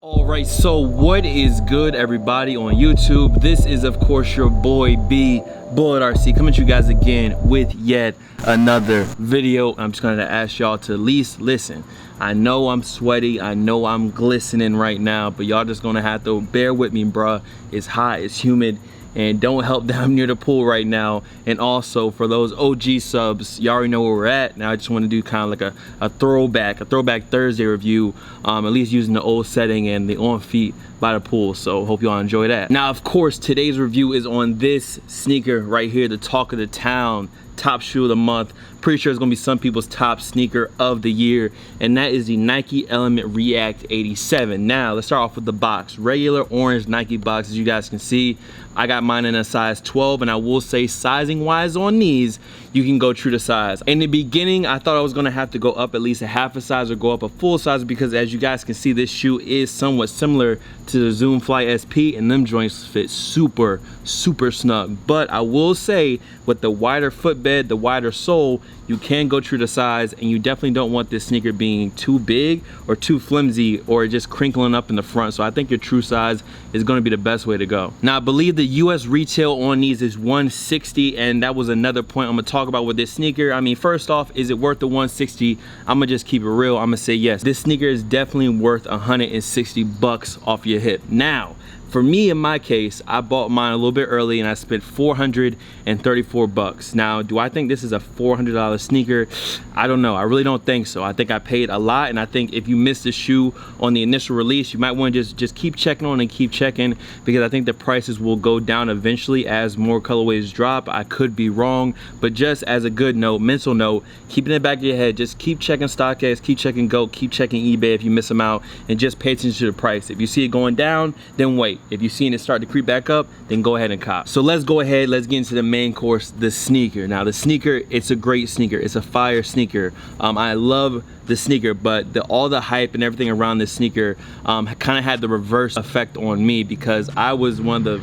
Alright, so what is good, everybody on YouTube? This is of course your boy B Bullet RC coming to you guys again with yet another video. I'm just gonna ask y'all to at least listen. I know I'm sweaty, I know I'm glistening right now, but y'all just gonna have to bear with me, bruh. It's hot, it's humid, and don't help that I'm near the pool right now. And also for those OG subs, you already know where we're at. Now I just want to do kind of like a throwback Thursday review, at least using the old setting and the on feet by the pool. So hope y'all enjoy that. Now of course today's review is on this sneaker right here, the talk of the town, top shoe of the month. Pretty sure it's gonna be some people's top sneaker of the year, and that is the Nike Element React 87. Now let's start off with the box. Regular orange Nike box, as you guys can see. I got mine in a size 12, and I will say sizing wise on these, you can go true to size. In the beginning, I thought I was gonna have to go up at least a half a size or go up a full size, because as you guys can see, this shoe is somewhat similar to the Zoom Fly SP, and them joints fit super snug. But I will say, with the wider footbed, the wider sole, you can go true to size, and you definitely don't want this sneaker being too big or too flimsy or just crinkling up in the front. So I think your true size is going to be the best way to go. Now I believe the US retail on these is $160, and that was another point I'm gonna talk about with this sneaker. I mean, first off, is it worth the $160? I'm gonna just keep it real. I'm gonna say yes. This sneaker is definitely worth $160 off your hip. Now, for me, in my case, I bought mine a little bit early and I spent $434. Now, do I think this is a $400 sneaker? I don't know. I really don't think so. I think I paid a lot, and I think if you missed the shoe on the initial release, you might want to just keep checking on and keep checking, because I think the prices will go down eventually as more colorways drop. I could be wrong, but just as a good note, mental note, keep it in the back of your head, just keep checking StockX, keep checking GOAT, keep checking eBay if you miss them out, and just pay attention to the price. If you see it going down, then wait. If you've seen it start to creep back up, then go ahead and cop. So let's go ahead, let's get into the main course, the sneaker. Now the sneaker, it's a great sneaker. It's a fire sneaker. I love the sneaker, but all the hype and everything around this sneaker kind of had the reverse effect on me, because I was one of the...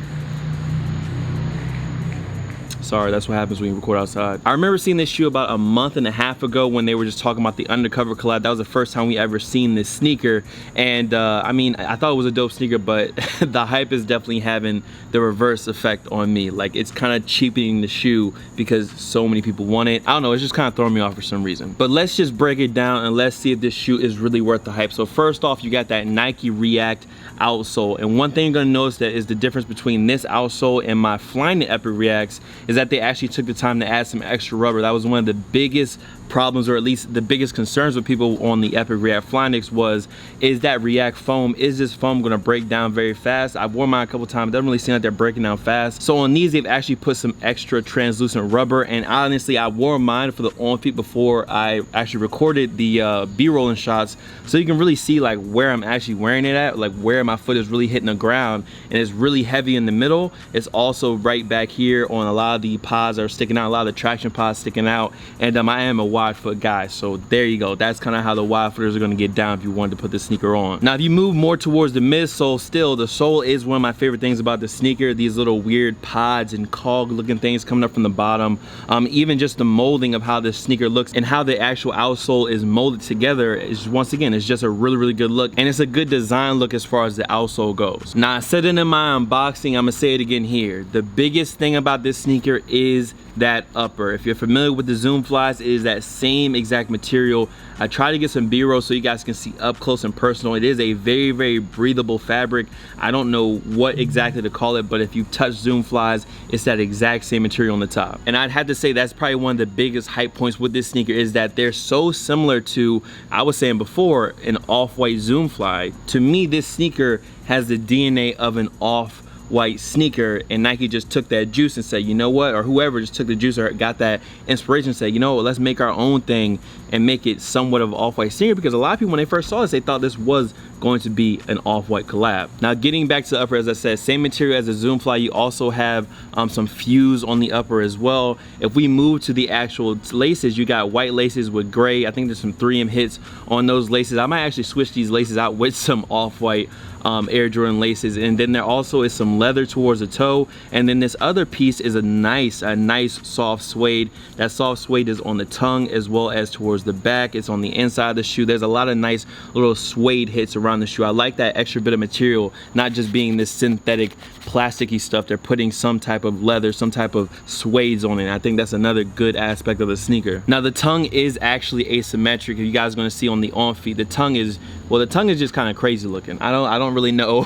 Sorry, that's what happens when you record outside. I remember seeing this shoe about a month and a half ago when they were just talking about the undercover collab. That was the first time we ever seen this sneaker. And I mean, I thought it was a dope sneaker, but the hype is definitely having the reverse effect on me. Like, it's kind of cheapening the shoe because so many people want it. I don't know, it's just kind of throwing me off for some reason. But let's just break it down and let's see if this shoe is really worth the hype. So first off, you got that Nike React outsole. And one thing you're gonna notice that is the difference between this outsole and my Flyknit Epic Reacts is that they actually took the time to add some extra rubber. That was one of the biggest problems, or at least the biggest concerns with people on the Epic React Flyknits is that React foam, is this foam gonna break down very fast? I've worn mine a couple times, it doesn't really seem like they're breaking down fast. So on these, they've actually put some extra translucent rubber, and honestly, I wore mine for the on feet before I actually recorded the B-rolling shots, so you can really see like where I'm actually wearing it at, like where my foot is really hitting the ground, and it's really heavy in the middle. It's also right back here on a lot of the pods that are sticking out, a lot of the traction pods sticking out, and I am a wide foot guy, so there you go. That's kind of how the wide footers are going to get down if you wanted to put the sneaker on. Now if you move more towards the midsole, still the sole is one of my favorite things about the sneaker. These little weird pods and cog looking things coming up from the bottom, even just the molding of how this sneaker looks and how the actual outsole is molded together is, once again, it's just a really good look, and it's a good design look as far as the outsole goes. Now I said it in my unboxing, I'm gonna say it again here. The biggest thing about this sneaker is that upper. If you're familiar with the Zoom Flies, it is that same exact material. I try to get some B-roll so you guys can see up close and personal. It is a very breathable fabric. I don't know what exactly to call it, but if you touch Zoom Flies, it's that exact same material on the top. And I'd have to say that's probably one of the biggest hype points with this sneaker, is that they're so similar to, I was saying before, an off-white Zoom Fly. To me, this sneaker has the DNA of an off-white sneaker, and Nike just took that juice and said, you know what, or whoever just took the juice or got that inspiration and said, you know what, let's make our own thing and make it somewhat of an off-white sneaker, because a lot of people, when they first saw this, they thought this was going to be an off-white collab. Now getting back to the upper, as I said, same material as the Zoom Fly. You also have some fuse on the upper as well. If we move to the actual laces, you got white laces with gray. I think there's some 3M hits on those laces. I might actually switch these laces out with some off-white Air Jordan laces, and then there also is some some leather towards the toe, and then this other piece is a nice soft suede. That soft suede is on the tongue as well as towards the back. It's on the inside of the shoe. There's a lot of nice little suede hits around the shoe. I like that extra bit of material, not just being this synthetic plasticky stuff. They're putting some type of leather, some type of suede on it. I think that's another good aspect of the sneaker. Now the tongue is actually asymmetric. If you guys are going to see on the on feet, the tongue is just kind of crazy looking. I don't really know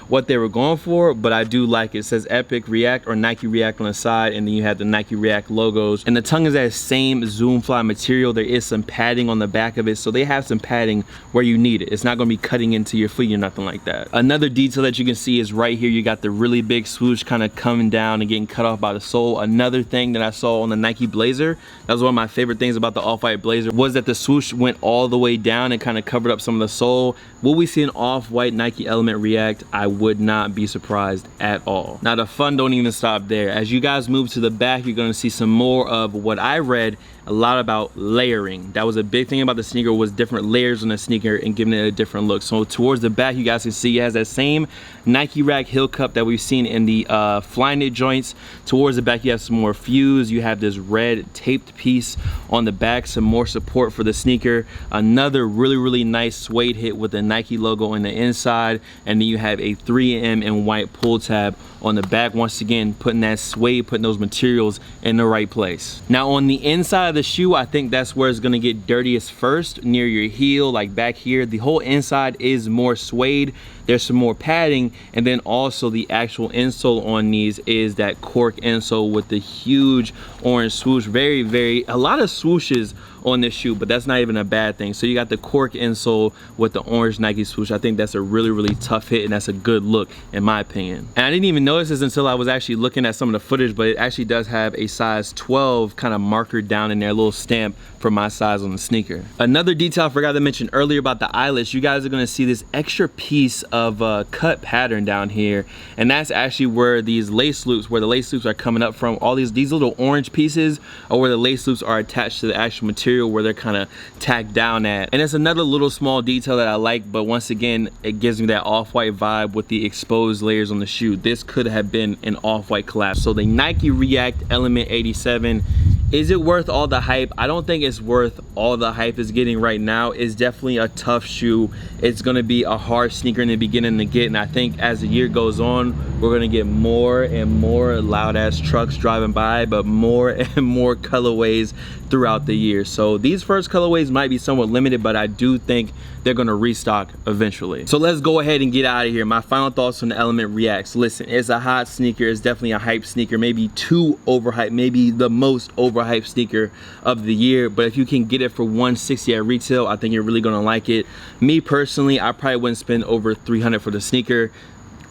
what they were going for, but I do like it. It says Epic React or Nike React on the side, and then you have the Nike React logos, and the tongue is that same Zoom Fly material. There is some padding on the back of it, so they have some padding where you need it. It's not going to be cutting into your feet or nothing like that. Another detail that you can see is right here. You got the really big swoosh kind of coming down and getting cut off by the sole. Another thing that I saw on the Nike Blazer, that was one of my favorite things about the Off-White Blazer, was that the swoosh went all the way down and kind of covered up some of the sole. Will we see an Off-White Nike Element React? I would not be surprised at all. Now the fun don't even stop there. As you guys move to the back, you're going to see some more of what I read a lot about layering. That was a big thing about the sneaker, was different layers on the sneaker and giving it a different look. So towards the back, you guys can see it has that same Nike Rack heel cup that we've seen in the Flyknit joints. Towards the back, you have some more fuse. You have this red taped piece on the back, some more support for the sneaker. Another really nice suede hit with the Nike logo on the inside, and then you have a 3M in white pull tab on the back. Once again, putting that suede, putting those materials in the right place. Now on the inside of the shoe, I think that's where it's gonna get dirtiest first, near your heel, like back here. The whole inside is more suede. There's some more padding, and then also the actual insole on these is that cork insole with the huge orange swoosh. A lot of swooshes on this shoe, but that's not even a bad thing. So you got the cork insole with the orange Nike swoosh. I think that's a really tough hit, and that's a good look in my opinion. And I didn't even notice this until I was actually looking at some of the footage, but it actually does have a size 12 kind of marker down in there, a little stamp for my size on the sneaker. Another detail I forgot to mention earlier about the eyelets, you guys are gonna see this extra piece of cut pattern down here, and that's actually where these lace loops, where the lace loops are coming up from. All these little orange pieces are where the lace loops are attached to the actual material, where they're kind of tacked down at. And it's another little small detail that I like, but once again, it gives me that off-white vibe with the exposed layers on the shoe. This could have been an off-white collab. So the Nike React Element 87, is it worth all the hype? I don't think it's worth all the hype it's getting right now. It's definitely a tough shoe. It's gonna be a hard sneaker in the beginning to get, and I think as the year goes on, we're gonna get more and more loud ass trucks driving by, but more and more colorways throughout the year. So these first colorways might be somewhat limited, but I do think they're gonna restock eventually. So let's go ahead and get out of here. My final thoughts on the Element Reacts. Listen, it's a hot sneaker. It's definitely a hype sneaker, maybe too overhyped, maybe the most overhyped sneaker of the year. But if you can get it for $160 at retail, I think you're really gonna like it. Me personally, I probably wouldn't spend over $300 for the sneaker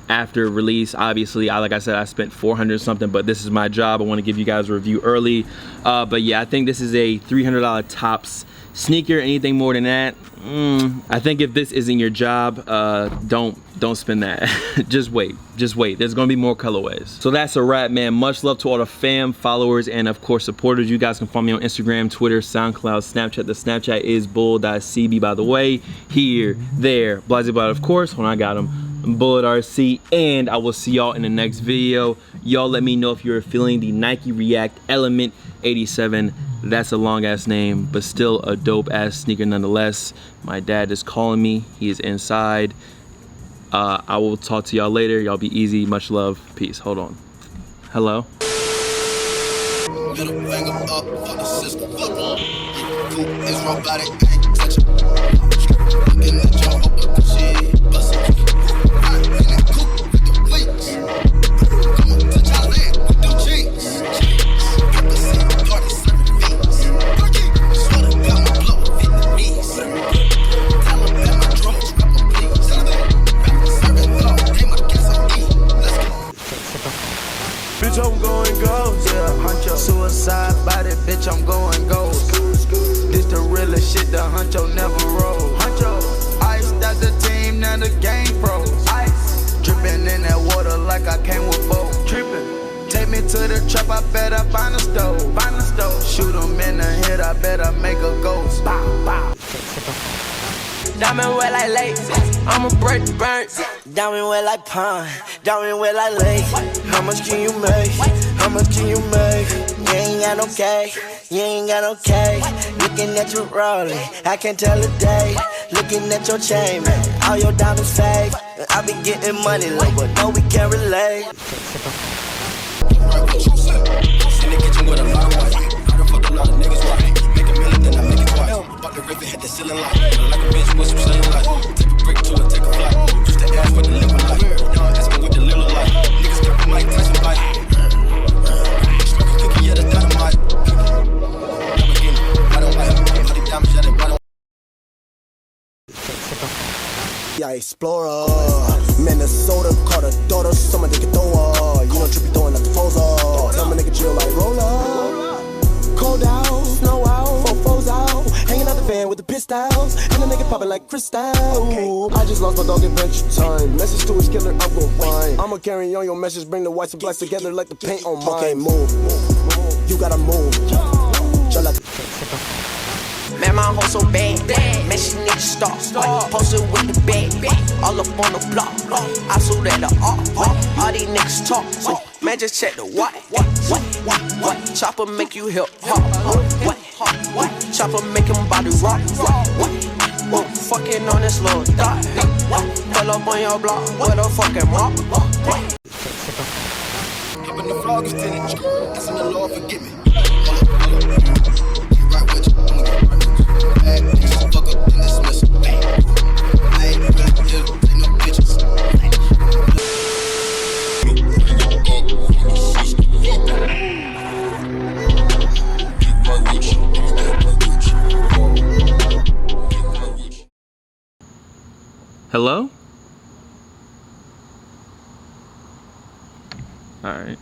after release. Obviously, like I said, I spent $400 something, but this is my job. I want to give you guys a review early. But yeah, I think this is a $300 tops sneaker. Anything more than that, I think if this isn't your job, don't spend that. just wait. There's gonna be more colorways. So that's a wrap, man. Much love to all the fam, followers, and of course supporters. You guys can follow me on Instagram, Twitter, SoundCloud, Snapchat. The Snapchat is bull.cb, by the way. Here, there, blah, blah, blah. Of course, when I got them, Bullet RC, and I will see y'all in the next video. Y'all let me know if you're feeling the Nike React Element 87. That's a long ass name, but still a dope ass sneaker nonetheless. My dad is calling me. He is inside. I will talk to y'all later. Y'all be easy. Much love. Peace. Hold on. Hello. Middle finger up for the system. It's robotic. Ain't touching. In the jaw, but the shit busting. Bitch, I'm going ghost, yeah, huncho. Suicide body, bitch, I'm going ghost. This the realest shit, the huncho never roll. Huncho, iced out the team, now the game froze. Ice, dripping in that water like I came with boat. Tripping, take me to the trap, I better find a stove. Find a stove, shoot 'em in the head, I better make a ghost. Bow, bow. Diamond wet like lace. I'ma break the bank. Diamond wet like pine. Diamond wet like lace. How much can you make? How much can you make? You ain't got no K. You ain't got no K. Looking at you rolling, I can't tell a day. Looking at your chain, man, all your diamonds fake. I be getting money low, but no, we can't relate. In the kitchen with a lot of white. I done fucked a lot of niggas white. Make a million, then I make it twice. Fuck the river, hit the ceiling light. Like a bitch with some ceiling light. Take a brick to it, take a flight. Used to ask what the liver like. Now I'm asking what the liver like. Niggas got the mic, Tyson bite. Cookie, yeah, that's dynamite. Yeah, Explorer, Minnesota, caught a daughter, some nigga throw her. You know, Trippie throwing up the foes up. Tell my nigga chill like roller. Cold out, snow out, foes out. Hanging out the van with the pistols. And the nigga popping like crystal. Okay. I just lost my dog adventure time. Message to his killer, I'll go fine. I'ma carry on your message, bring the whites and blacks together like the paint on mine. Okay, move. You gotta move. Man, my hoe so bad, man, she need to stop. Posted with the bag, all up on the block. I saw that the all these niggas talk. Man, just check the what? Chopper make you hip hop. What? Chopper make him body rock. What? Fucking on this little dot. Pull up on your block with a fucking mop. Hop in the vlog, asking the Lord forgive me. Right Witcha, I'ma get right with you. Bad bitches, fuck up, then dismiss it. I ain't really deal, take no pictures. Hello? All right.